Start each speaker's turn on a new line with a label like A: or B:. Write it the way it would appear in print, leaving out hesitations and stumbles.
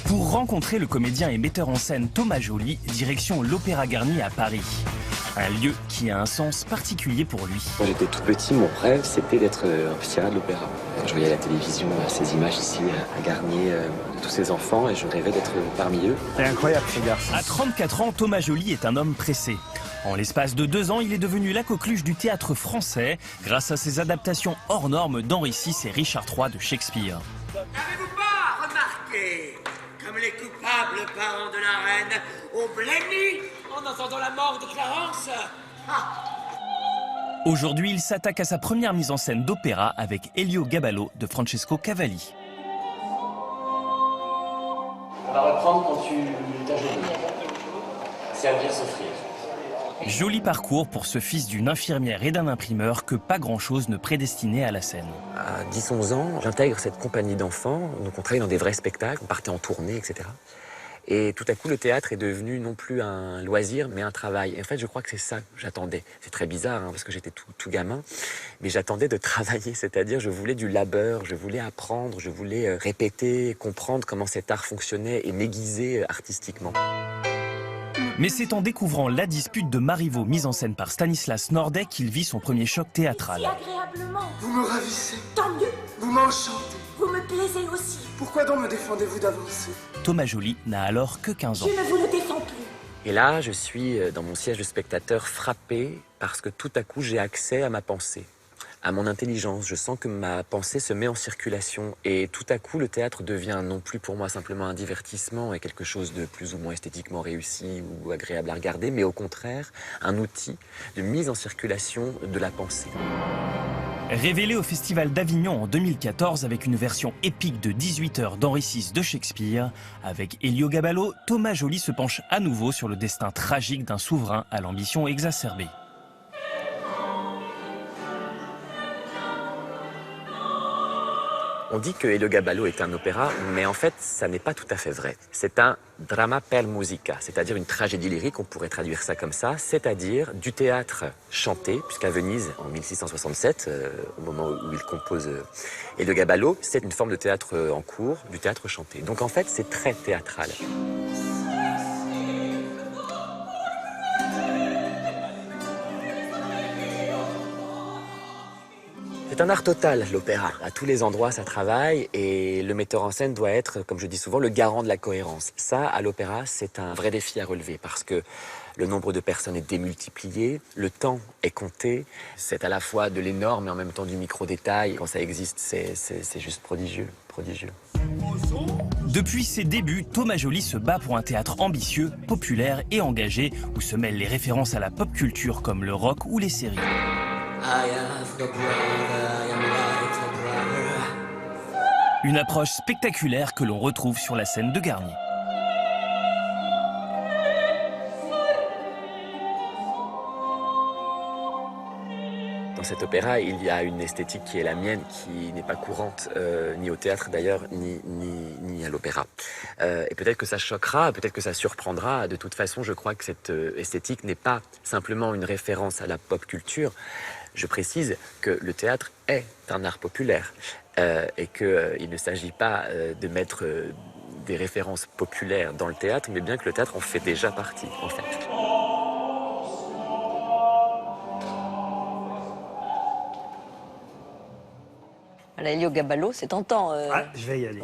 A: Pour rencontrer le comédien et metteur en scène Thomas Joly, direction l'Opéra Garnier à Paris. Un lieu qui a un sens particulier pour lui.
B: Quand j'étais tout petit, mon rêve, c'était d'être aficionado de l'opéra. Je voyais à la télévision ces images ici à Garnier de tous ces enfants et je rêvais d'être parmi eux.
C: C'est incroyable ce garçon.
A: À 34 ans, Thomas Joly est un homme pressé. En l'espace de 2 ans, il est devenu la coqueluche du théâtre français grâce à ses adaptations hors normes d'Henri VI et Richard III de Shakespeare.
D: N'avez-vous pas remarqué comme les coupables parents de la reine ont blêmi en entendant la mort de Clarence?
A: Aujourd'hui, il s'attaque à sa première mise en scène d'opéra avec Elio Gaballo de Francesco Cavalli.
B: On va reprendre quand tu t'ajoutes. Servir, s'offrir.
A: Joli parcours pour ce fils d'une infirmière et d'un imprimeur que pas grand-chose ne prédestinait à la scène.
B: À 10-11 ans, j'intègre cette compagnie d'enfants, donc on travaille dans des vrais spectacles, on partait en tournée, etc. Et tout à coup, le théâtre est devenu non plus un loisir, mais un travail. Et en fait, je crois que c'est ça que j'attendais. C'est très bizarre, parce que j'étais tout gamin, mais j'attendais de travailler, c'est-à-dire je voulais du labeur, je voulais apprendre, je voulais répéter, comprendre comment cet art fonctionnait et m'aiguiser artistiquement.
A: Mais c'est en découvrant La dispute de Marivaux, mise en scène par Stanislas Nordet, qu'il vit son premier choc théâtral.
E: Si agréablement.
F: Vous me ravissez.
E: Tant mieux.
F: Vous m'enchantez.
E: Vous me plaisez aussi.
F: Pourquoi donc me défendez-vous d'avancer?
A: Thomas Joly n'a alors que 15 ans.
E: Je ne vous le défends plus.
B: Et là, je suis dans mon siège de spectateur frappé parce que tout à coup, j'ai accès à ma pensée, à mon intelligence. Je sens que ma pensée se met en circulation. Et tout à coup, le théâtre devient non plus pour moi simplement un divertissement et quelque chose de plus ou moins esthétiquement réussi ou agréable à regarder, mais au contraire, un outil de mise en circulation de la pensée.
A: Révélé au Festival d'Avignon en 2014 avec une version épique de 18 heures d'Henri VI de Shakespeare, avec Elio Gaballo, Thomas Joly se penche à nouveau sur le destin tragique d'un souverain à l'ambition exacerbée.
B: On dit que Elio Gaballo est un opéra, mais en fait, ça n'est pas tout à fait vrai. C'est un drama per musica, c'est-à-dire une tragédie lyrique, on pourrait traduire ça comme ça, c'est-à-dire du théâtre chanté, puisqu'à Venise, en 1667, au moment où il compose Elio Gaballo, c'est une forme de théâtre en cours, du théâtre chanté. Donc en fait, c'est très théâtral. C'est un art total, l'opéra. À tous les endroits, ça travaille et le metteur en scène doit être, comme je dis souvent, le garant de la cohérence. Ça, à l'opéra, c'est un vrai défi à relever parce que le nombre de personnes est démultiplié, le temps est compté. C'est à la fois de l'énorme et en même temps du micro-détail. Quand ça existe, c'est juste prodigieux, prodigieux.
A: Depuis ses débuts, Thomas Joly se bat pour un théâtre ambitieux, populaire et engagé, où se mêlent les références à la pop culture comme le rock ou les séries. Une approche spectaculaire que l'on retrouve sur la scène de Garnier.
B: Dans cet opéra, il y a une esthétique qui est la mienne, qui n'est pas courante, ni au théâtre d'ailleurs, ni à l'opéra. Et peut-être que ça choquera, peut-être que ça surprendra. De toute façon, je crois que cette esthétique n'est pas simplement une référence à la pop culture. Je précise que le théâtre est un art populaire et qu'il ne s'agit pas de mettre des références populaires dans le théâtre, mais bien que le théâtre en fait déjà partie, en fait.
G: Elio Gaballo, c'est tentant.
C: Je vais y aller.